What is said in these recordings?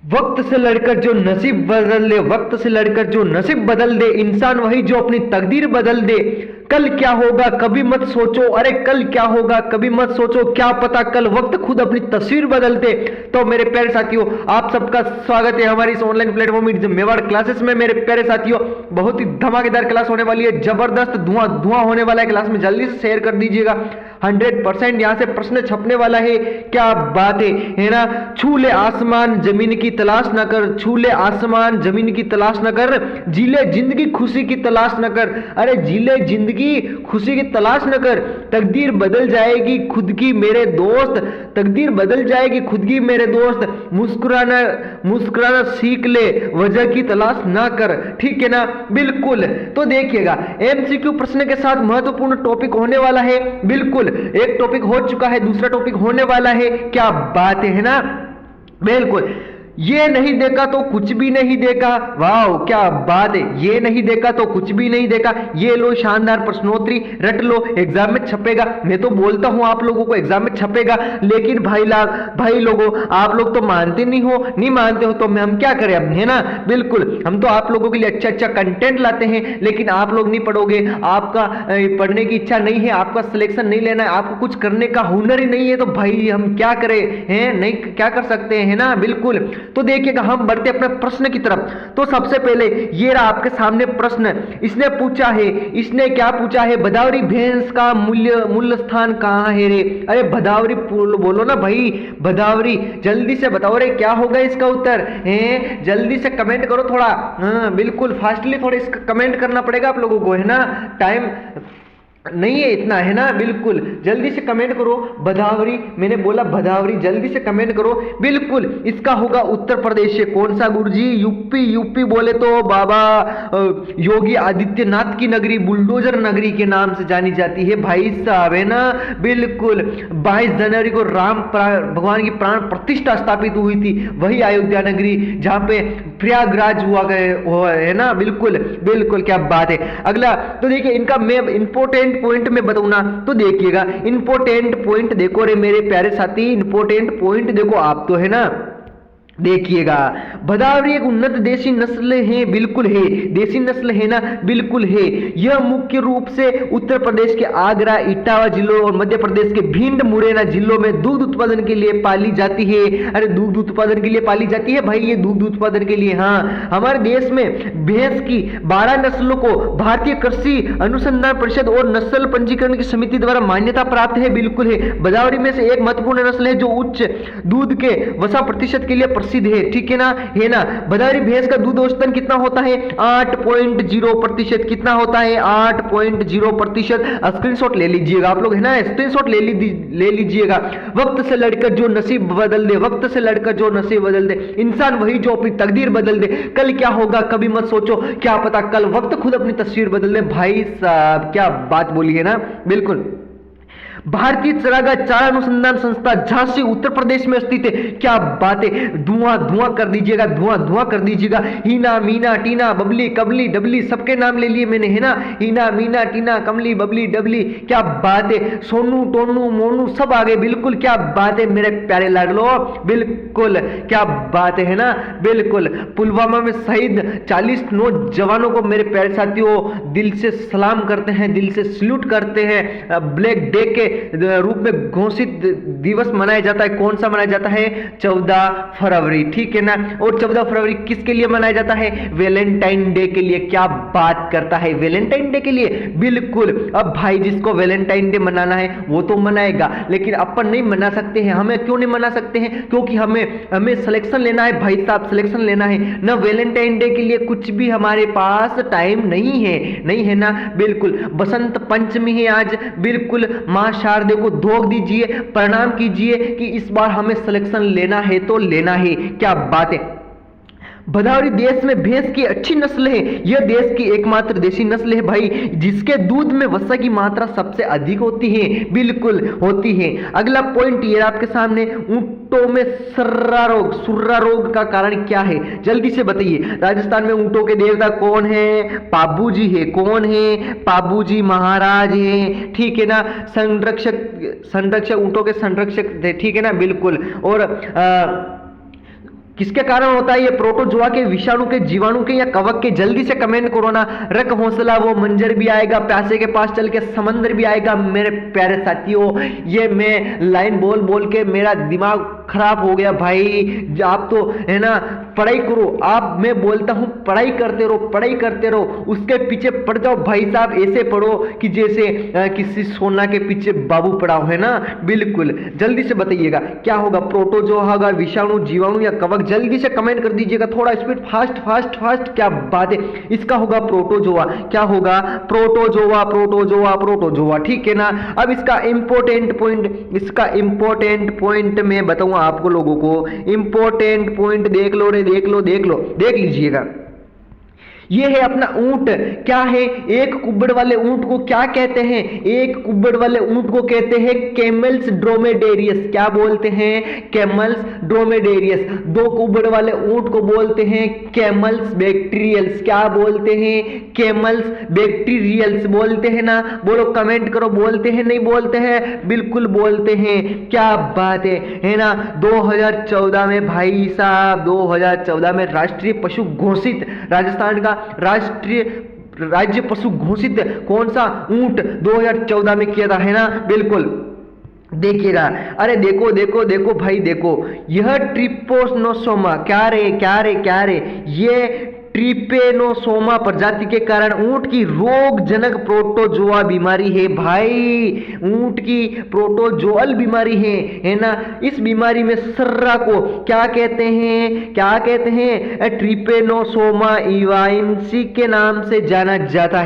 वक्त से लड़कर जो नसीब बदल दे, वक्त से लड़कर जो नसीब बदल दे, इंसान वही जो अपनी तकदीर बदल दे। कल क्या होगा कभी मत सोचो, अरे कल क्या होगा कभी मत सोचो, क्या पता कल वक्त खुद अपनी तस्वीर बदल दे। तो मेरे प्यारे साथियों, आप सबका स्वागत है हमारी इस ऑनलाइन प्लेटफॉर्म मेवाड़ क्लासेस में। मेरे प्यारे साथियों, बहुत ही धमाकेदार क्लास होने वाली है, जबरदस्त धुआं धुआं होने वाला है क्लास में, जल्दी से शेयर कर दीजिएगा। 100% यहां से प्रश्न छपने वाला है। क्या बात है ना। छू ले आसमान जमीन की तलाश न कर, छू ले आसमान जमीन की तलाश न कर, जीले जिंदगी खुशी की तलाश न कर, अरे जीले जिंदगी खुशी की तलाश न कर। तकदीर बदल जाएगी खुद की मेरे दोस्त, तकदीर बदल जाएगी खुद की मेरे दोस्त। मुस्कुराना मुस्कुराना सीख ले, वजह की तलाश ना कर। ठीक है ना, बिल्कुल। तो देखिएगा, एमसीक्यू प्रश्न के साथ महत्वपूर्ण टॉपिक होने वाला है। बिल्कुल, एक टॉपिक हो चुका है, दूसरा टॉपिक होने वाला है। क्या बात है ना, बिल्कुल। ये नहीं देखा तो कुछ भी नहीं देखा, वाह क्या बात है। ये नहीं देखा तो कुछ भी नहीं देखा, ये लो शानदार प्रश्नोत्तरी, रट लो, एग्जाम में छपेगा। मैं तो बोलता हूं आप लोगों को एग्जाम में छपेगा, लेकिन भाई लोगों, आप लोग तो मानते नहीं हो, नहीं मानते हो तो हम क्या करें अब, है ना। बिल्कुल, हम तो आप लोगों के लिए अच्छा अच्छा कंटेंट लाते हैं, लेकिन आप लोग नहीं पढ़ोगे, आपका पढ़ने की इच्छा नहीं है, आपका सिलेक्शन नहीं लेना है, आपको कुछ करने का हुनर ही नहीं है, तो भाई हम क्या करें, हैं नहीं, क्या कर सकते हैं ना। बिल्कुल। तो देखिएगा, हम बढ़ते अपने प्रश्न की तरफ। तो सबसे पहले ये रहा आपके सामने प्रश्न। इसने पूछा है, इसने क्या पूछा है, भदावरी भैंस का मूल्य स्थान कहां है रे। अरे भदावरी बोलो ना भाई, भदावरी, जल्दी से बताओ रे, क्या होगा इसका उत्तर है। जल्दी से कमेंट करो थोड़ा, हाँ बिल्कुल फास्टली थोड़ा इसका कमेंट करना पड़ेगा आप लोगों को, है ना। टाइम नहीं है इतना, है ना। बिल्कुल, जल्दी से कमेंट करो। भदावरी, मैंने बोला भदावरी, जल्दी से कमेंट करो। बिल्कुल, इसका होगा उत्तर प्रदेश से। कौन सा गुरुजी, यूपी। यूपी बोले तो बाबा योगी आदित्यनाथ की नगरी, बुलडोजर नगरी के नाम से जानी जाती है भाई साहब, है ना। बिल्कुल, 22 जनवरी को भगवान की प्राण प्रतिष्ठा स्थापित हुई थी, वही अयोध्या नगरी जहां पे प्रयागराज हुआ गए है ना। बिल्कुल बिल्कुल, क्या बात है। अगला तो देखिए, इनका मैं इंपोर्टेंट पॉइंट में बताऊंगा, तो देखिएगा इंपोर्टेंट पॉइंट देखो रे मेरे प्यारे साथी, इंपोर्टेंट पॉइंट देखो आप, तो है ना। देखिएगा, भदावरी एक उन्नत देसी नस्ल है, बिल्कुल है, देसी नस्ल है ना, बिल्कुल है। यह मुख्य रूप से उत्तर प्रदेश के आगरा, इटावा जिलों और मध्य प्रदेश के भिंड, मुरैना जिलों में दूध उत्पादन के लिए पाली जाती है। अरे दूध उत्पादन के लिए पाली जाती है भाई, ये दूध उत्पादन के लिए। हाँ, हमारे देश में भैंस की 12 नस्लों को भारतीय कृषि अनुसंधान परिषद और नस्ल पंजीकरण की समिति द्वारा मान्यता प्राप्त है, बिल्कुल है। भदावरी में से एक महत्वपूर्ण नस्ल है जो उच्च दूध के वसा प्रतिशत के लिए प्रसिद्ध है, ठीक है ना, है ना। भदावरी भैंस का दूध औसतन कितना होता है, 8.0%। कितना होता है, 8.0%। स्क्रीनशॉट ले लीजिएगा आप लोग, है ना, स्क्रीनशॉट ले लीजिएगा। वक्त से लड़कर जो नसीब बदल दे, वक्त से लड़कर जो नसीब बदल दे, इंसान वही जो अपनी तकदीर बदल दे। कल क्या होगा कभी मत सोचो, क्या पता कल वक्त खुद अपनी तस्वीर बदल दे। भाई साहब क्या बात बोली है ना, बिल्कुल। भारतीय चारागाह चारा अनुसंधान संस्था झांसी उत्तर प्रदेश में स्थित है। क्या बात है, धुआं धुआं कर दीजिएगा, धुआं धुआं कर दीजिएगा। हीना, मीना, टीना, बबली, कबली, डबली, सबके नाम ले लिए मैंने, है ना। हीना, मीना, टीना, कमली, बबली, डबली, क्या बात है। सोनू, टोनू, मोनू सब आ गए, बिल्कुल क्या बात है मेरे प्यारे लाडलो, बिल्कुल क्या बात है ना। बिल्कुल, पुलवामा में शहीद 40 नौजवानों को मेरे प्यारे साथियों दिल से सलाम करते हैं, दिल से सल्यूट करते हैं। ब्लैक डे के रूप में घोषित दिवस मनाया जाता है। कौन सा मनाया जाता है, 14 फरवरी, ठीक है ना। और 14 फरवरी किसके लिए मनाया जाता है, वैलेंटाइन डे के लिए। क्या बात करता है, वैलेंटाइन डे के लिए, बिल्कुल। अब भाई जिसको वैलेंटाइन डे मनाना है वो तो मनाएगा, लेकिन अपन नहीं मना सकते हैं। हमें क्यों नहीं मना सकते हैं, क्योंकि हमें सिलेक्शन लेना है भाई साहब, सिलेक्शन लेना है ना। वैलेंटाइन डे के लिए कुछ भी हमारे पास टाइम नहीं है, नहीं है ना। बिल्कुल, बसंत पंचमी है आज, बिल्कुल। मां शारदे को धोख दीजिए, प्रणाम कीजिए कि इस बार हमें सिलेक्शन लेना है तो लेना है। क्या बात है। भदावरी देश में भैंस की अच्छी नस्ल है, यह देश की एकमात्र देसी नस्ल है भाई, जिसके दूध में वसा की मात्रा सबसे अधिक होती है, बिल्कुल होती है। अगला पॉइंट ये आपके सामने, ऊंटों में सुर्रा रोग का कारण क्या है, जल्दी से बताइए। राजस्थान में ऊंटों के देवता कौन है, पाबू जी है। कौन है, पाबू जी महाराज है, ठीक है ना। संरक्षक ऊंटों के संरक्षक थे, ठीक है ना, बिल्कुल। और किसके कारण होता है ये प्रोटोजोआ के, विषाणु के, जीवाणु के या कवक के? जल्दी से कमेंट करो ना। रख हौसला, वो मंजर भी आएगा, प्यासे के पास चल के समंदर भी आएगा। मेरे प्यारे साथियों, ये मैं लाइन बोल बोल के मेरा दिमाग खराब हो गया भाई। आप तो है ना पढ़ाई करो, आप, मैं बोलता हूं पढ़ाई करते रहो, पढ़ाई करते रहो, उसके पीछे पड़ जाओ भाई साहब। ऐसे पढ़ो कि जैसे किसी सोना के पीछे बाबू पड़ा हो, है ना। बिल्कुल जल्दी से बताइएगा क्या होगा, प्रोटोजोआ होगा, विषाणु, जीवाणु या कवक? जल्दी से कमेंट कर दीजिएगा, थोड़ा स्पीड, फास्ट फास्ट फास्ट। क्या बात है, इसका होगा प्रोटोजोआ। क्या होगा? प्रोटोजोआ, प्रोटोजोआ, प्रोटोजोआ, ठीक है ना। अब इसका इंपॉर्टेंट पॉइंट मैं बताऊंगा आपको लोगों को। इंपॉर्टेंट पॉइंट देख लो रे, देख लीजिएगा। ये है अपना ऊंट। क्या है? एक कुब्बड़ वाले ऊंट को क्या कहते हैं? एक कुब्बड़ वाले ऊंट को कहते हैं कैमल्स ड्रोमेडेरियस। क्या बोलते हैं? कैमल्स ड्रोमेडेरियस। दो कुब्बड़ वाले ऊंट को बोलते हैं कैमल्स बैक्टीरियल्स। क्या बोलते हैं? कैमल्स बैक्टीरियल्स बोलते हैं ना। बोलो, कमेंट करो, बोलते हैं नहीं बोलते हैं? बिल्कुल बोलते हैं। क्या बात है ना। 2014 में भाई साहब, 2014 में राष्ट्रीय पशु घोषित, राजस्थान का राष्ट्रीय राज्य पशु घोषित कौन सा? ऊंट 2014 में किया था, है ना। बिल्कुल देखिएगा। अरे देखो भाई, देखो यह ट्रिपोनोसोमा, क्या रे, ये ट्रिपेनोसोमा प्रजाति के कारण ऊंट की रोगजनक प्रोटोजोआ बीमारी है भाई। ऊंट की प्रोटोजोअल बीमारी है ना। इस बीमारी में सर्रा को क्या कहते हैं? ट्रिपेनोसोमा इवाइंसी के नाम से जाना जाता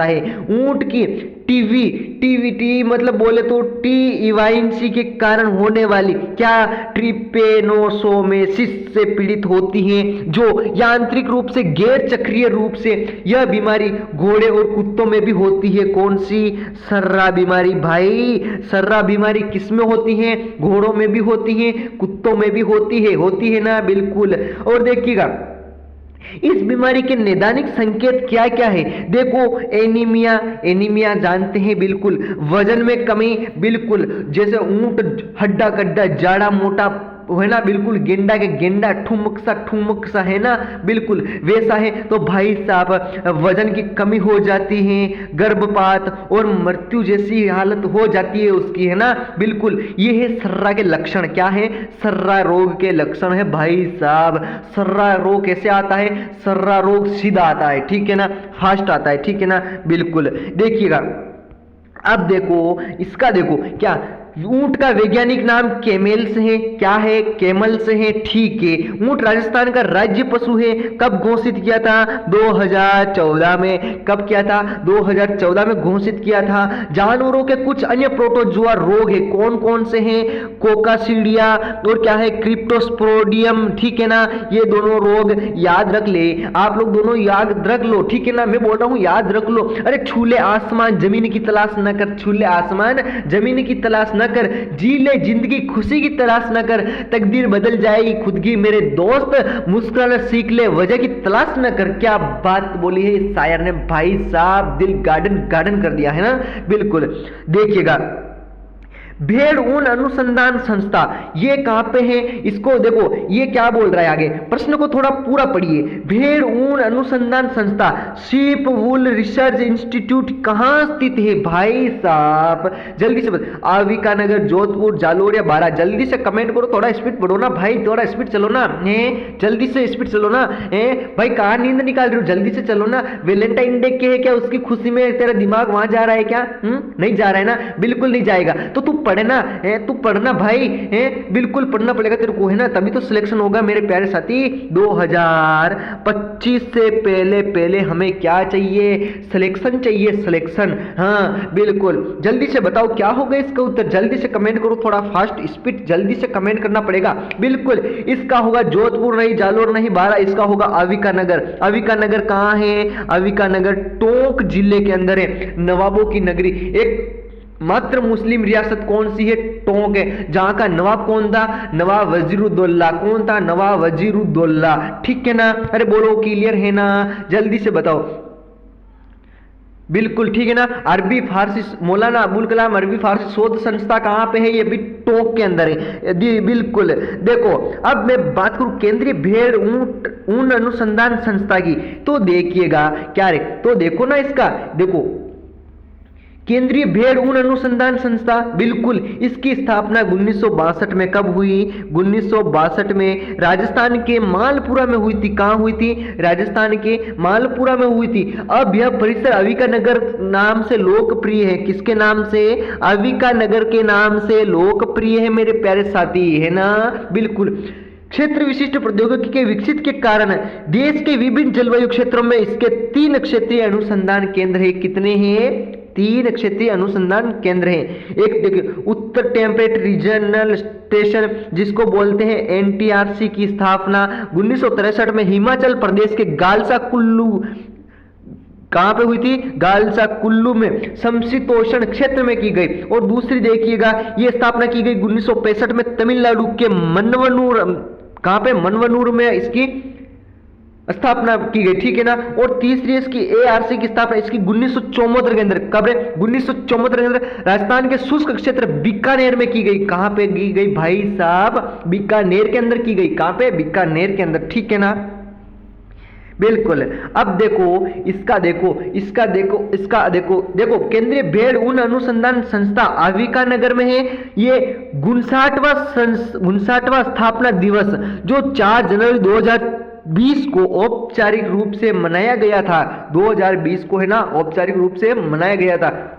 है। ऊंट की टीवी मतलब बोले तो टी इवाइंसी के कारण होने वाली क्या? ट्रिपेनोसोमेसिस से पीड़ित होती हैं, जो यांत्रिक रूप से, गैर चक्रीय रूप से यह बीमारी घोड़े और कुत्तों में भी होती है। कौन सी? सर्रा बीमारी भाई। सर्रा बीमारी किस में होती है? घोड़ों में भी होती है, कुत्तों में भी होती है ना। बिल्कुल। और देखिएगा इस बीमारी के नैदानिक संकेत क्या क्या है? देखो, एनीमिया जानते हैं, बिल्कुल। वजन में कमी, बिल्कुल। जैसे ऊंट हड्डा कड्डा, जाड़ा मोटा है ना, बिल्कुल। गेंडा के गेंडा, ठुमक सा है ना, बिल्कुल वैसा है। तो भाई साहब वजन की कमी हो जाती है, गर्भपात और मृत्यु जैसी हालत हो जाती है उसकी, है ना। बिल्कुल ये है सर्रा के लक्षण। क्या है? सर्रा रोग के लक्षण है भाई साहब। सर्रा रोग कैसे आता है? सर्रा रोग सीधा आता है, ठीक है ना, फास्ट आता है, ठीक है ना। बिल्कुल देखिएगा। अब देखो इसका, देखो क्या, ऊंट का वैज्ञानिक नाम कैमेल्स है। क्या है? कैमल्स है, ठीक है। ऊंट राजस्थान का राज्य पशु है। कब घोषित किया था? 2014 में। कब किया था? 2014 में घोषित किया था। जानवरों के कुछ अन्य प्रोटोजोआ रोग है। कौन कौन से हैं? कोकासीडिया और क्या है? क्रिप्टोस्पोडियम, ठीक है ना। ये दोनों रोग याद रख ले, आप लोग दोनों याद रख लो, ठीक है ना। मैं बोल रहा हूं याद रख लो। अरे छूले आसमान जमीन की तलाश न कर, छूले आसमान जमीन की तलाश न कर, जी ले जिंदगी खुशी की तलाश न कर, तकदीर बदल जाएगी खुद की मेरे दोस्त, मुस्कुराना सीख ले, वजह की तलाश न कर। क्या बात बोली है इस शायर ने भाई साहब, दिल गार्डन कर दिया है ना। बिल्कुल देखिएगा, भेड़ ऊन अनुसंधान संस्था, ये कहां पे है? इसको देखो ये क्या बोल रहा है आगे, प्रश्न को थोड़ा पूरा पढ़िए। भेड़ ऊन अनुसंधान संस्था, शीप वूल रिसर्च इंस्टीट्यूट कहां स्थित है भाई साहब? जल्दी से आविका नगर, जोधपुर, जालोर या बारा? जल्दी से कमेंट करो, थोड़ा स्पीड पढ़ो ना भाई, थोड़ा स्पीड चलो ना, जल्दी से स्पीड चलो ना। भाई कहां नींद निकाल रहे हो, जल्दी से चलो ना। वैलेंटाइन डे के है क्या, उसकी खुशी में तेरा दिमाग वहां जा रहा है क्या? नहीं जा रहा है ना, बिल्कुल नहीं जाएगा। तो तू पढ़ना है, तू पढ़ना भाई है, बिल्कुल पढ़ना पड़ेगा तेरे को, है ना, तभी तो सिलेक्शन होगा मेरे प्यारे साथी। 2025 से पहले हमें क्या चाहिए? सिलेक्शन चाहिए, सिलेक्शन। हाँ बिल्कुल, जल्दी से बताओ क्या होगा इसका उत्तर, जल्दी से कमेंट करो, थोड़ा फास्ट स्पीड, जल्दी से कमेंट करना पड़ेगा। बिल्कुल इसका होगा जोधपुर नहीं, जालोर नहीं, बारा, इसका होगा आविका नगर। आविका नगर कहाँ है? आविका नगर टोंक जिले के अंदर है, नवाबों की नगरी। एक मात्र मुस्लिम रियासत कौन सी है? टोंक है, जहां का नवाब कौन था? नवाब वजीरुद्दौला। कौन था? नवाब वजीरुद्दौला, ठीक है ना। अरे बोलो क्लियर है ना, जल्दी से बताओ। बिल्कुल ठीक है ना। अरबी फारसी मौलाना अबुल कलाम अरबी फारसी शोध संस्था कहाँ पे है? ये भी टोंक के अंदर है जी, बिल्कुल। देखो अब मैं बात करूं केंद्रीय भेड़ ऊन अनुसंधान संस्था की, तो देखिएगा क्या रे, तो देखो ना इसका, देखो केंद्रीय भेड़ ऊन अनुसंधान संस्था, बिल्कुल इसकी स्थापना 1962 में कब हुई? 1962 में राजस्थान के मालपुरा में हुई थी। कहाँ हुई थी? राजस्थान के मालपुरा में हुई थी। अब यह परिसर अविका नगर नाम से लोकप्रिय है। किसके नाम से? अविका नगर के नाम से लोकप्रिय है मेरे प्यारे साथी, है ना, बिल्कुल। क्षेत्र विशिष्ट प्रौद्योगिकी के विकसित के कारण देश के विभिन्न जलवायु क्षेत्रों में इसके 3 क्षेत्रीय अनुसंधान केंद्र है। कितने हैं? 3 क्षेत्रीय अनुसंधान केंद्र हैं। एक देखिए उत्तर टेम्परेट रीजनल स्टेशन जिसको बोलते हैं एनटीआरसी की स्थापना 1963 में हिमाचल प्रदेश के गालसा कुल्लू, कहां पे हुई थी? गालसा कुल्लू में समशीतोष्ण क्षेत्र में की गई। और दूसरी देखिएगा ये स्थापना की गई 1965 में तमिलनाडु के मनवनूर, कहां पे? मनवनूर में इसकी स्थापना की गई, ठीक है ना। और तीसरी इसकी एआरसी की स्थापना इसकी 1974 के अंदर, कब है? 1974 के अंदर राजस्थान के शुष्क क्षेत्र बीकानेर में की गई। कहां पे की गई भाई साहब? बीकानेर के अंदर की गई। कहां पे? बीकानेर के अंदर, ठीक है ना, बिल्कुल। अब देखो इसका देखो इसका देखो इसका देखो देखो केंद्रीय भेड़ ऊन अनुसंधान संस्था अविका नगर में है। ये 59वां स्थापना दिवस जो 4 जनवरी 2020 को औपचारिक रूप से मनाया गया था। 2020 को है ना औपचारिक रूप से मनाया गया था।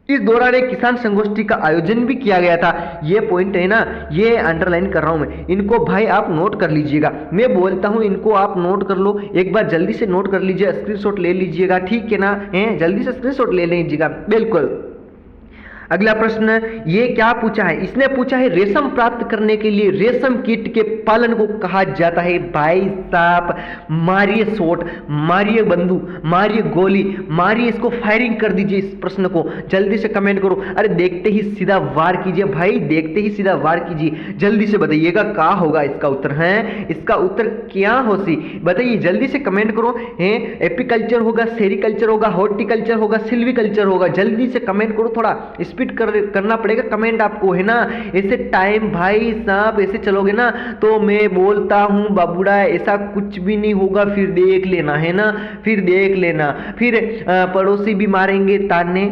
इस दौरान एक किसान संगोष्ठी का आयोजन भी किया गया था। ये पॉइंट है ना, ये अंडरलाइन कर रहा हूं मैं, इनको भाई आप नोट कर लीजिएगा। मैं बोलता हूं इनको आप नोट कर लो, एक बार जल्दी से नोट कर लीजिए, स्क्रीनशॉट ले लीजिएगा, ठीक है ना, जल्दी से स्क्रीनशॉट ले लीजिएगा, बिल्कुल। अगला प्रश्न ये क्या पूछा है? इसने पूछा है रेशम प्राप्त करने के लिए रेशम कीट के पालन को कहा जाता है। भाई साहब मारिए शॉट, मारिए बंदूक, मारिए गोली, मारिए इसको, फायरिंग कर दीजिए इस प्रश्न को, जल्दी से कमेंट करो। अरे देखते ही सीधा वार कीजिए भाई, देखते ही सीधा वार कीजिए, जल्दी से बताइएगा क्या होगा इसका उत्तर है? इसका उत्तर क्या हो सी बताइए, जल्दी से कमेंट करो। एपीकल्चर होगा, सेरिकल्चर होगा, हॉर्टिकल्चर होगा, सिल्वीकल्चर होगा, जल्दी से कमेंट करो, थोड़ा स्पीड करना पड़ेगा कमेंट आपको, है ना। ऐसे टाइम भाई साहब ऐसे चलोगे ना तो मैं बोलता हूं बाबूड़ा ऐसा कुछ भी नहीं होगा, फिर देख लेना, है ना, फिर देख लेना, फिर पड़ोसी भी मारेंगे, ताने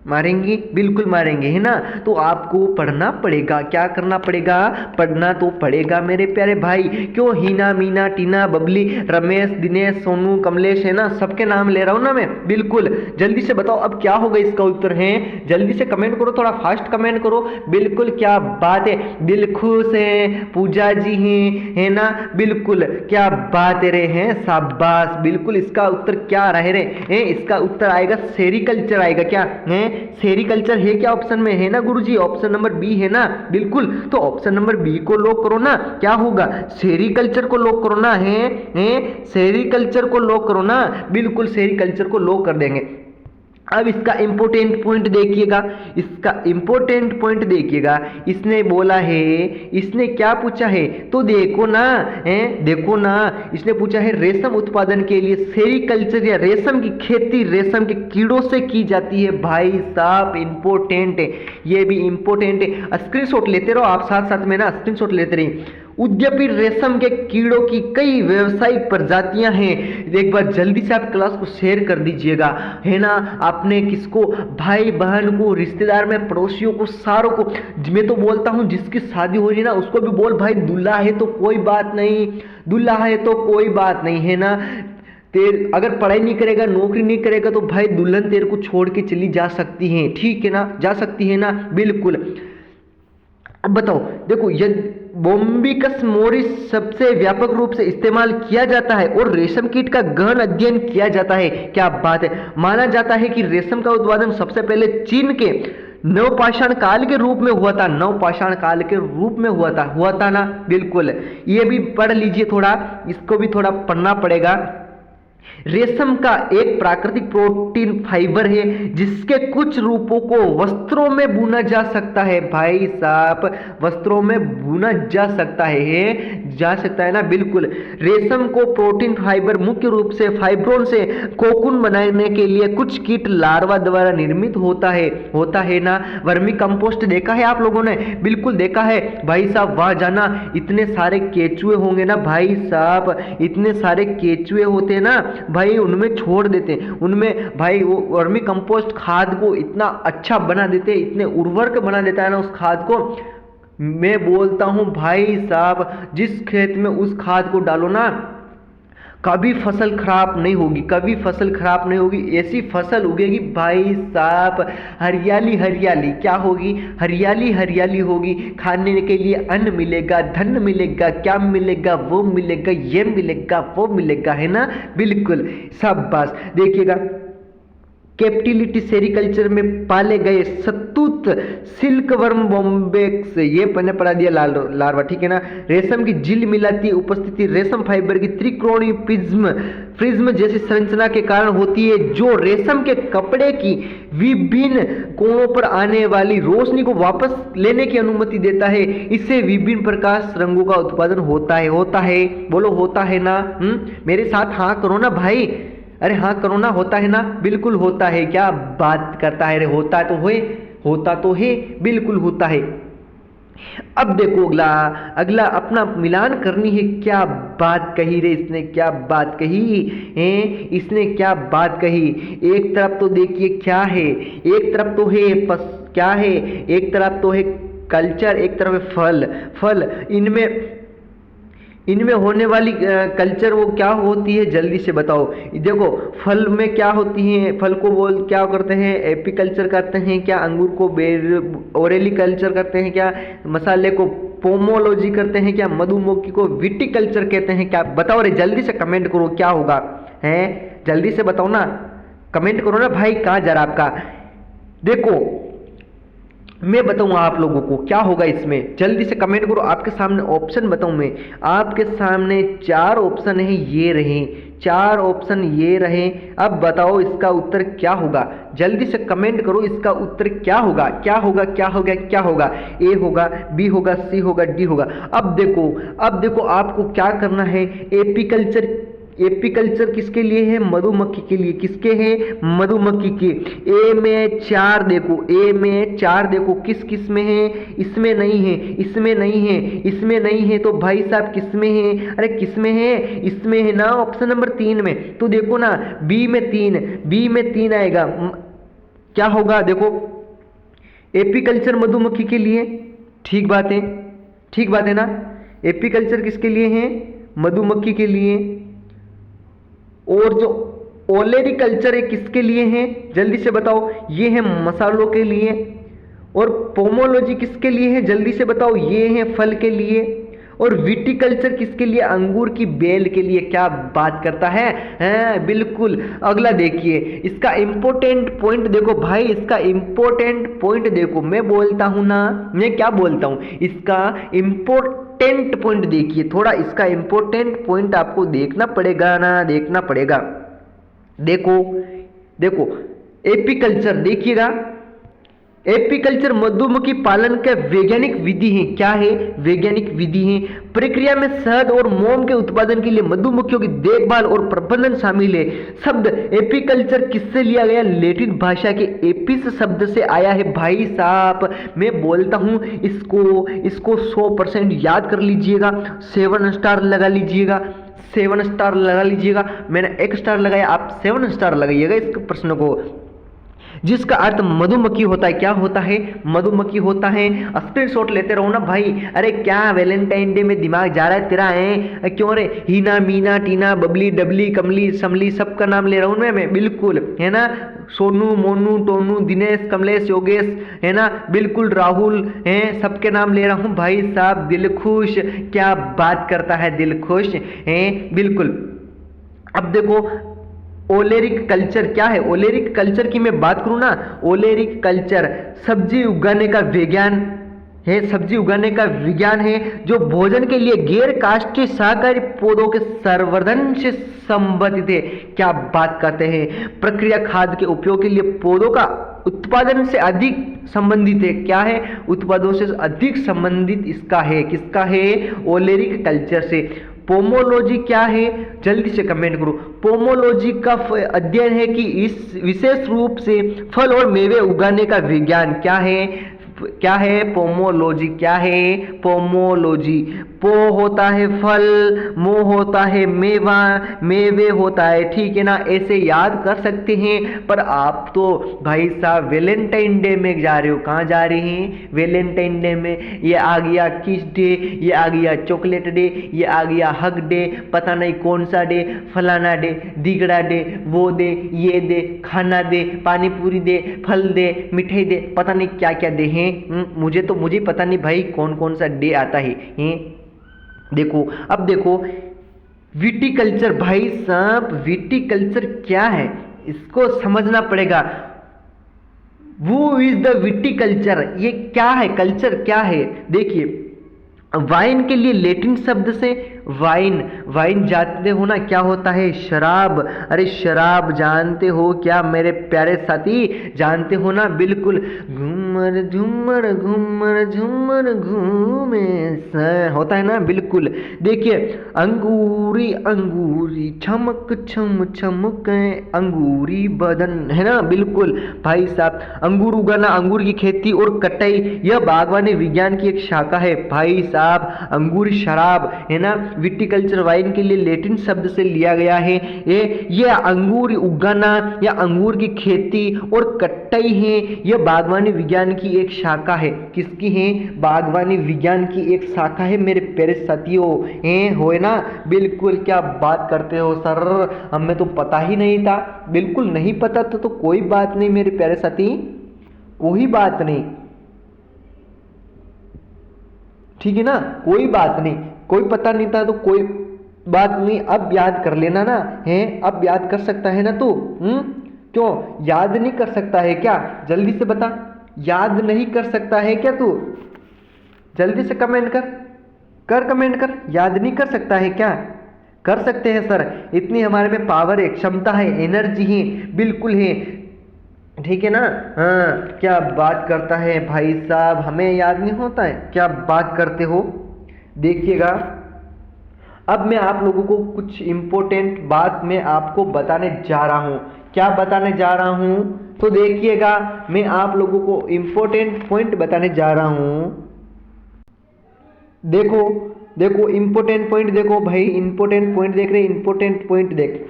मारेंगे, बिल्कुल मारेंगे, है ना। तो आपको पढ़ना पड़ेगा, क्या करना पड़ेगा? पढ़ना तो पड़ेगा मेरे प्यारे भाई। क्यों? हीना, मीना, टीना, बबली, रमेश, दिनेश, सोनू, कमलेश, है ना, सबके नाम ले रहा हूं ना मैं, बिल्कुल। जल्दी से बताओ अब क्या होगा इसका उत्तर है? जल्दी से कमेंट करो, थोड़ा फास्ट कमेंट करो, बिल्कुल। क्या बात है, दिल खुश है, पूजा जी हैं, है ना, बिल्कुल, क्या बात रे हैं, शाबाश, बिल्कुल। इसका उत्तर क्या रहे रे? इसका उत्तर आएगा सेरिकल्चर आएगा। क्या है? सेरिकल्चर है क्या ऑप्शन में? है ना गुरुजी, ऑप्शन नंबर बी है ना, बिल्कुल। तो ऑप्शन नंबर बी को लॉक करो ना, क्या होगा? सेरिकल्चर को लॉक करो ना, है सेरिकल्चर को लॉक करो ना, बिल्कुल सेरिकल्चर को लॉक कर देंगे। अब इसका इंपोर्टेंट पॉइंट देखिएगा, इसका इंपोर्टेंट पॉइंट देखिएगा। इसने बोला है, इसने क्या पूछा है? तो देखो ना, देखो ना, इसने पूछा है रेशम उत्पादन के लिए सेरिकल्चर या रेशम की खेती रेशम के कीड़ों से की जाती है। भाई साहब इंपोर्टेंट है, ये भी इंपोर्टेंट है। स्क्रीनशॉट लेते रहो आप, साथ साथ में ना स्क्रीनशॉट लेते रहिए। उद्यपी रेशम के कीड़ों की कई व्यावसायिक प्रजातियां हैं। एक बार जल्दी से आप क्लास को शेयर कर दीजिएगा, है ना। आपने किसको, भाई बहन को, रिश्तेदार में, पड़ोसियों को, सारों को। मैं तो बोलता हूं जिसकी शादी हो रही है ना उसको भी बोल भाई, दूल्हा है तो कोई बात नहीं, दूल्हा है तो कोई बात नहीं, है ना। अगर पढ़ाई नहीं करेगा, नौकरी नहीं करेगा तो भाई दुल्हन तेरे को छोड़ के चली जा सकती है, ठीक है ना, जा सकती है ना, बिल्कुल। अब बताओ, देखो बोम्बिकस मोरिस सबसे व्यापक रूप से इस्तेमाल किया जाता है और रेशम कीट का गहन अध्ययन किया जाता है। क्या बात है। माना जाता है कि रेशम का उत्पादन सबसे पहले चीन के नवपाषाण काल के रूप में हुआ था, नवपाषाण काल के रूप में हुआ था ना, बिल्कुल। ये भी पढ़ लीजिए थोड़ा, इसको भी थोड़ा पढ़ना पड़ेगा। रेशम का एक प्राकृतिक प्रोटीन फाइबर है जिसके कुछ रूपों को वस्त्रों में बुना जा सकता है। भाई साहब, वस्त्रों में बुना जा सकता है ना, बिल्कुल। रेशम को प्रोटीन फाइबर मुख्य रूप से फाइब्रोन से कोकून बनाने के लिए कुछ कीट लार्वा द्वारा निर्मित होता है ना। वर्मी कंपोस्ट देखा है आप लोगों ने? बिल्कुल देखा है भाई साहब। वहां जाना, इतने सारे केचुए होंगे ना भाई साहब, इतने सारे केचुए होते हैं ना भाई, उनमें छोड़ देते, उनमें भाई वो वर्मी कंपोस्ट खाद को इतना अच्छा बना देते, इतने उर्वरक बना देता है ना उस खाद को। मैं बोलता हूं भाई साहब, जिस खेत में उस खाद को डालो ना, कभी फसल खराब नहीं होगी, कभी फसल खराब नहीं होगी। ऐसी फसल उगेगी भाई साहब, हरियाली हरियाली क्या होगी, हरियाली हरियाली होगी। खाने के लिए अन्न मिलेगा, धन मिलेगा, क्या मिलेगा, वो मिलेगा, ये मिलेगा, वो मिलेगा, है ना, बिल्कुल। सब बस देखिएगा, कैप्टिलिटी सेरिकल्चर में पाले गए शतूत सिल्कवर्म बॉम्बेक्स, ये मैंने पढ़ा दिया लार्वा, ठीक है ना। रेशम की झिल्ली मिलाती उपस्थिति रेशम फाइबर की त्रिकोणीय प्रिज्म जैसी संरचना के कारण होती है, जो रेशम के कपड़े की विभिन्न कोणों पर आने वाली रोशनी को वापस लेने की अनुमति देता है। इससे विभिन्न प्रकाश रंगों का उत्पादन होता है। बोलो होता है ना? मेरे साथ हाँ करो ना भाई, अरे हाँ करो ना, होता है ना, बिल्कुल होता है। क्या बात करता है रे, होता तो है, बिल्कुल होता है। अब देखो अगला अपना मिलान करनी है। क्या बात कही रे इसने, क्या बात कही है इसने, क्या बात कही। एक तरफ तो देखिए क्या है, एक तरफ तो है क्या है, एक तरफ तो है कल्चर, एक तरफ है फल। इनमें होने वाली कल्चर वो क्या होती है, जल्दी से बताओ। देखो फल में क्या होती है, फल को क्या करते हैं, एपीकल्चर करते हैं क्या, अंगूर को ओरेली कल्चर करते हैं क्या, मसाले को पोमोलॉजी करते हैं क्या, मधुमक्खी को विटिकल्चर कहते हैं क्या। बताओ रे, जल्दी से कमेंट करो क्या होगा, है जल्दी से बताओ ना, कमेंट करो ना भाई, कहाँ जा रहा आपका। देखो मैं बताऊंगा आप लोगों को क्या होगा इसमें, जल्दी से कमेंट करो। आपके सामने ऑप्शन बताऊं मैं, आपके सामने 4 ऑप्शन है, ये रहे 4 ऑप्शन, ये रहे। अब बताओ इसका उत्तर क्या होगा, जल्दी से कमेंट करो, इसका उत्तर क्या होगा, क्या होगा, क्या होगा, क्या होगा। ए होगा, बी होगा, सी होगा, डी होगा। अब देखो आपको क्या करना है। एपीकल्चर किसके लिए है, मधुमक्खी के लिए। किसके हैं, मधुमक्खी के। ए में 4 देखो, ए में 4 देखो, किस में है, इसमें नहीं है, इसमें नहीं है, इसमें नहीं है, तो भाई साहब किस में है, अरे किस में है, इसमें है ना, ऑप्शन नंबर 3 में। तो देखो ना, बी में 3 आएगा। क्या होगा देखो, एपीकल्चर मधुमक्खी के लिए, ठीक बात है ना। एपीकल्चर किसके लिए है, मधुमक्खी के लिए। और जो ओलेरिकल्चर है किसके लिए है, जल्दी से बताओ, ये है मसालों के लिए। और पोमोलॉजी किसके लिए है, जल्दी से बताओ, ये है फल के लिए। और विटिकल्चर किसके लिए, अंगूर की बेल के लिए। क्या बात करता है, बिल्कुल। अगला देखिए, इसका इंपॉर्टेंट पॉइंट देखो भाई, इसका इंपॉर्टेंट पॉइंट देखो। मैं बोलता हूं ना, मैं क्या बोलता हूं, इसका इंपॉर्टेंट पॉइंट देखिए थोड़ा, इसका इंपॉर्टेंट पॉइंट आपको देखना पड़ेगा ना, देखना पड़ेगा। देखो एपीकल्चर देखिएगा, एपीकल्चर मधुमक्खी पालन का वैज्ञानिक विधि है। क्या है, वैज्ञानिक विधि है। प्रक्रिया में शहद और मोम के उत्पादन के लिए मधुमक्खियों की देखभाल और प्रबंधन शामिल है। शब्द एपीकल्चर किससे लिया गया, लैटिन भाषा के एपिस शब्द से आया है। भाई साहब मैं बोलता हूं, इसको 100% याद कर लीजिएगा, 7 स्टार लगा लीजिएगा, 7 स्टार लगा लीजिएगा। मैंने 1 स्टार लगाया, आप 7 स्टार लगाइएगा इस प्रश्न को। जिसका अर्थ मधुमक्खी होता है। क्या होता है, मधुमक्खी होता है। स्क्रीनशॉट लेते रहो ना भाई। अरे क्या वैलेंटाइन डे में दिमाग जा रहा है तेरा, है क्यों रे। हीना, मीना, टीना, बबली, डबली, कमली, समली, सबका नाम ले रहा हूं मैं, बिल्कुल, है ना। सोनू, मोनू, टोनू, दिनेश, कमलेश, योगेश, है ना, बिल्कुल, राहुल, है, सबके नाम ले रहा हूं भाई साहब। दिल खुश, क्या बात करता है, दिल खुश है, बिल्कुल। अब देखो ओलेरिक कल्चर क्या है, ओलेरिक कल्चर की मैं बात करूं ना, ओलेरिक कल्चर सब्जी उगाने का विज्ञान है सब्जी उगाने का विज्ञान है जो भोजन के लिए गैर काष्ठीय शाकाहारी पौधों के संवर्धन से संबंधित है। क्या बात करते हैं, प्रक्रिया खाद्य के उपयोग के लिए पौधों का उत्पादन से अधिक संबंधित है। क्या है, उत्पादों से अधिक संबंधित इसका है, किसका है, ओलेरिक कल्चर से। पोमोलॉजी क्या है, जल्दी से कमेंट करो। पोमोलॉजी का अध्ययन है कि इस विशेष रूप से फल और मेवे उगाने का विज्ञान। क्या है, क्या है, पोमोलॉजी। क्या है, पोमोलॉजी। पो होता है फल, मो होता है मेवा, मेवे होता है, ठीक है ना, ऐसे याद कर सकते हैं। पर आप तो भाई साहब वैलेंटाइन डे में जा रहे हो। कहाँ जा रहे हैं, वैलेंटाइन डे में। ये आ गया किस डे, ये आ गया चॉकलेट डे, ये आ गया हग डे, पता नहीं कौन सा डे, फलाना डे, दिगड़ा डे, वो दे, ये दे, खाना दे, पानी पूरी दे, फल दे, मिठाई दे, पता नहीं क्या क्या दे हैं। मुझे पता नहीं भाई कौन कौन सा डे आता है। देखो अब देखो विटिकल्चर, भाई साहब विटिकल्चर क्या है इसको समझना पड़ेगा। वो इज द विटिकल्चर, ये क्या है, कल्चर क्या है। देखिए वाइन के लिए लैटिन शब्द से वाइन, वाइन जानते हो ना क्या होता है, शराब। अरे शराब जानते हो क्या मेरे प्यारे साथी, जानते हो ना, बिल्कुल। घूमर झूमर घूमर झूमर घूमे होता है ना, बिल्कुल। देखिए अंगूरी अंगूरी चमक छम छमक अंगूरी बदन, है ना, बिल्कुल भाई साहब। अंगूर उगाना, अंगूर की खेती और कटाई, यह बागवानी विज्ञान की एक शाखा है भाई साहब। अंगूर शराब, है ना, विटिकल्चर वाइन के लिए लैटिन शब्द से लिया गया है। ये अंगूर उगाना या अंगूर की खेती और कटाई है, यह बागवानी विज्ञान की एक शाखा है। किसकी है, बागवानी विज्ञान की एक शाखा है मेरे प्यारे साथियों, हो ना, बिल्कुल। क्या बात करते हो सर, हमें तो पता ही नहीं था। बिल्कुल नहीं पता तो कोई बात नहीं मेरे प्यारे साथी, कोई बात नहीं, ठीक है ना, कोई बात नहीं। कोई पता नहीं था तो कोई बात नहीं, अब याद कर लेना ना, है, अब याद कर सकता है ना तू। क्यों याद नहीं कर सकता है क्या, जल्दी से बता, याद नहीं कर सकता है क्या तू, जल्दी से कमेंट कर कमेंट कर, याद नहीं कर सकता है क्या, कर सकते हैं सर, इतनी हमारे में पावर है, क्षमता है, एनर्जी है, बिल्कुल है, ठीक है ना। हाँ, क्या बात करता है भाई साहब, हमें याद नहीं होता है, क्या बात करते हो। देखिएगा अब मैं आप लोगों को कुछ इम्पोर्टेंट बात मैं आपको बताने जा रहा हूँ। क्या बताने जा रहा हूँ, तो देखिएगा मैं आप लोगों को इम्पोर्टेंट पॉइंट बताने जा रहा हूँ। देखो देखो इम्पोर्टेंट पॉइंट देखो भाई, इम्पोर्टेंट पॉइंट देख रहे, इम्पोर्टेंट पॉइंट देख।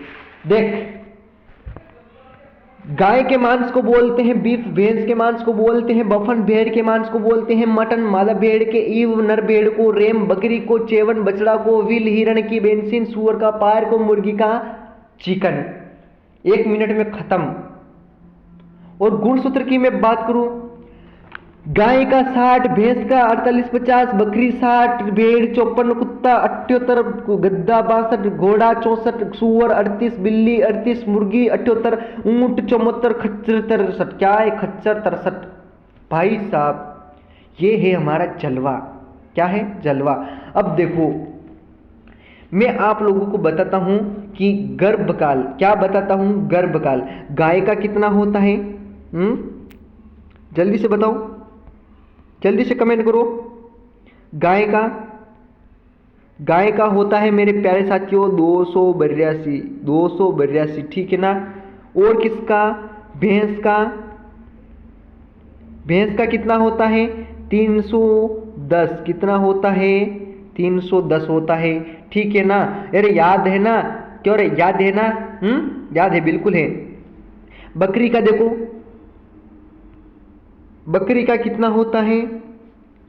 गाय के मांस को बोलते हैं बीफ, भैंस के मांस को बोलते हैं बफन, भेड़ के मांस को बोलते हैं मटन, मादा भेड़ के ईव, नर भेड़ को रेम, बकरी को चेवन, बछड़ा को विल, हिरण की बेंसिन, सुअर का पार को मुर्गी का चिकन। 1 मिनट में खत्म। और गुणसूत्र की मैं बात करूं, गाय का 60, भैंस का 48-50, बकरी 60, भेड़ 54, कुत्ता 78, गद्दा 62, घोड़ा 64, सुअर 38, बिल्ली 38, मुर्गी 78, ऊंट 74, खच्चर 63। क्या है, खच्चर 63 भाई साहब, ये है हमारा जलवा। क्या है, जलवा। अब देखो मैं आप लोगों को बताता हूं कि गर्भकाल, क्या बताता हूं, गर्भकाल गाय का कितना होता है, जल्दी से बताओ, जल्दी से कमेंट करो। गाय का होता है मेरे प्यारे साथियों 282, ठीक है ना। और किसका, भैंस का कितना होता है, 310, कितना होता है, 310 होता है, ठीक है ना। अरे याद है ना, क्यों रे, याद है ना, याद है, बिल्कुल है। बकरी का देखो, बकरी का कितना होता है,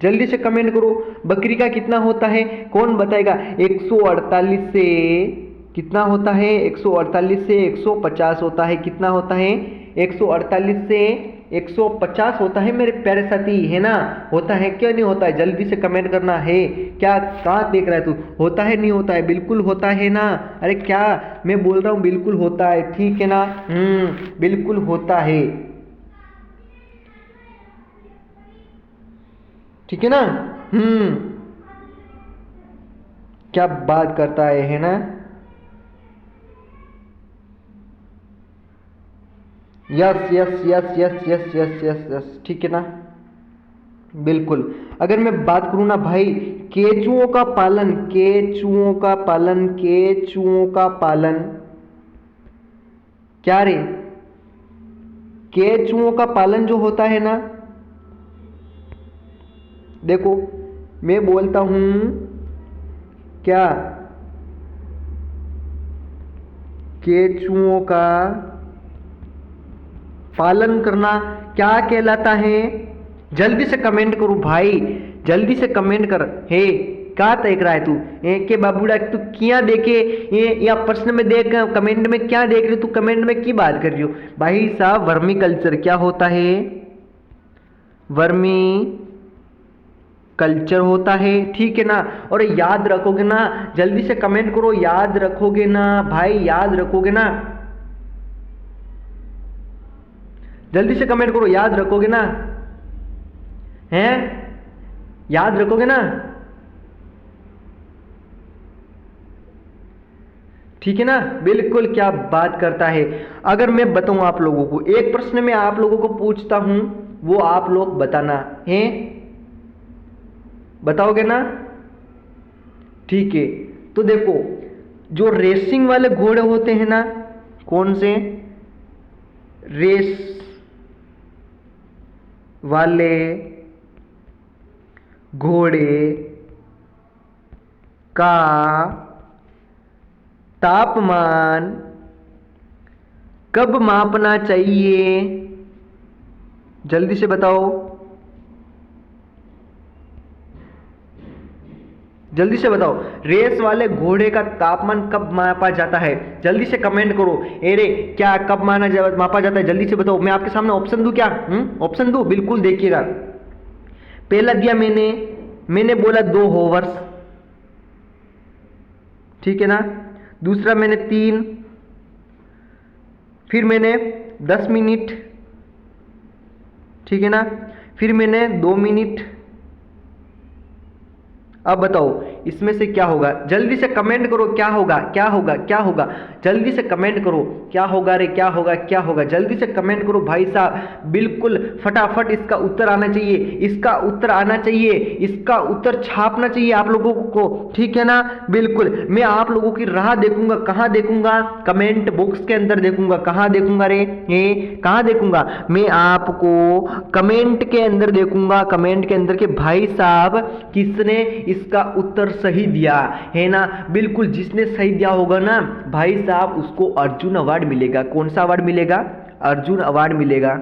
जल्दी से कमेंट करो, बकरी का कितना होता है, कौन बताएगा। 148 से कितना होता है, 148 से 150 होता है, कितना होता है, 148 से 150 होता है मेरे प्यारे साथी, है ना। होता है, क्यों नहीं होता है, जल्दी से कमेंट करना है। क्या, कहाँ देख रहा है तू, होता है नहीं होता है, बिल्कुल होता है ना। अरे क्या मैं बोल रहा हूँ, बिल्कुल होता है, ठीक है ना, बिल्कुल होता है। ठीक है ना। क्या बात करता है ना। Yes yes yes yes yes yes yes yes, ठीक है ना, बिल्कुल। अगर मैं बात करूं ना भाई, केचुओं का पालन, केचुओं का पालन, केचुओं का पालन, क्या रे, केचुओं का पालन जो होता है ना, देखो मैं बोलता हूं क्या, केचुओं का पालन करना क्या कहलाता है। जल्दी से कमेंट करो भाई, जल्दी से कमेंट कर। हे क्या देख रहा है तू, के बाबूड़ा तू क्या देखे ये, या प्रश्न में देख, कमेंट में क्या देख रही हो तू, कमेंट में की बात कर रही हो भाई साहब। वर्मी कल्चर क्या होता है, वर्मी कल्चर होता है, ठीक है ना। और याद रखोगे ना, जल्दी से कमेंट करो, याद रखोगे ना भाई, याद रखोगे ना, जल्दी से कमेंट करो, याद रखोगे ना, हैं, याद रखोगे ना, ठीक है ना, बिल्कुल। क्या बात करता है। अगर मैं बताऊं आप लोगों को, एक प्रश्न में आप लोगों को पूछता हूं, वो आप लोग बताना है, बताओगे ना, ठीक है। तो देखो जो रेसिंग वाले घोड़े होते हैं ना, कौन से, रेस वाले घोड़े का तापमान कब मापना चाहिए, जल्दी से बताओ, जल्दी से बताओ। रेस वाले घोड़े का तापमान कब मापा जाता है, जल्दी से कमेंट करो। अरे क्या कब मापा जाता है, जल्दी से बताओ। मैं आपके सामने ऑप्शन दूं क्या, ऑप्शन दूं, बिल्कुल देखिएगा। पहला दिया मैंने बोला 2 होवर्स, ठीक है ना। दूसरा मैंने 3, फिर मैंने 10 मिनट, ठीक है ना, फिर मैंने 2 मिनट। अब बताओ इसमें से क्या होगा, जल्दी से कमेंट करो, क्या होगा, क्या होगा, क्या होगा, जल्दी से कमेंट करो, क्या होगा रे, क्या होगा, क्या होगा, जल्दी से कमेंट करो भाई साहब, बिल्कुल फटाफट इसका उत्तर आना चाहिए, इसका उत्तर आना चाहिए, इसका उत्तर छापना चाहिए आप लोगों को, ठीक है ना, बिल्कुल। मैं आप लोगों की राह देखूंगा, कहां देखूंगा, कमेंट बॉक्स के अंदर देखूंगा, कहां देखूंगा रे, ये कहां देखूंगा, मैं आपको कमेंट के अंदर देखूंगा, कमेंट के अंदर के भाई साहब किसने इसका उत्तर सही दिया है ना, बिल्कुल। जिसने सही दिया होगा ना भाई साहब, उसको अर्जुन अवार्ड मिलेगा। कौन सा अवार्ड मिलेगा, अर्जुन अवार्ड मिलेगा,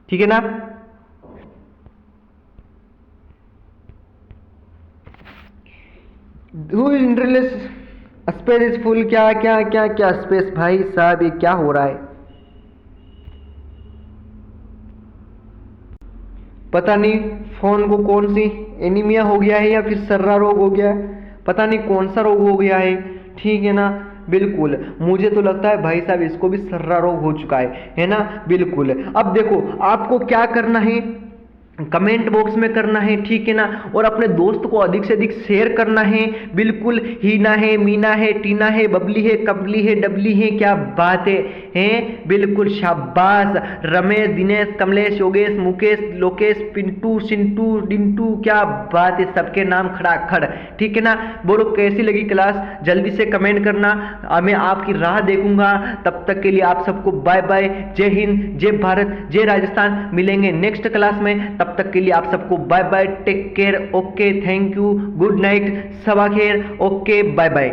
ठीक है ना। स्पेस इज फुल, क्या क्या क्या क्या स्पेस, भाई साहब ये क्या हो रहा है, पता नहीं फोन को कौन सी एनीमिया हो गया है या फिर सर्रा रोग हो गया है, पता नहीं कौन सा रोग हो गया है, ठीक है ना, बिल्कुल। मुझे तो लगता है भाई साहब इसको भी सर्रा रोग हो चुका है ना, बिल्कुल। अब देखो आपको क्या करना है, कमेंट बॉक्स में करना है, ठीक है ना, और अपने दोस्त को अधिक से अधिक शेयर करना है, बिल्कुल। हीना है, मीना है, टीना है, बबली है, कबली है, डबली है, क्या बात है, हैं, बिल्कुल शाबाश। रमेश, दिनेश, कमलेश, योगेश, मुकेश, लोकेश, पिंटू, सिंटू, डिंटू, क्या बात है, सबके नाम खड़ाखड़, ठीक है ना। बोलो कैसी लगी क्लास, जल्दी से कमेंट करना, मैं आपकी राह देखूंगा। तब तक के लिए आप सबको बाय बाय, जय हिंद, जय भारत, जय राजस्थान। मिलेंगे नेक्स्ट क्लास में, तब तक के लिए आप सबको bye bye, take care, okay, thank you, good night, Saba खैर, ओके, बाय बाय।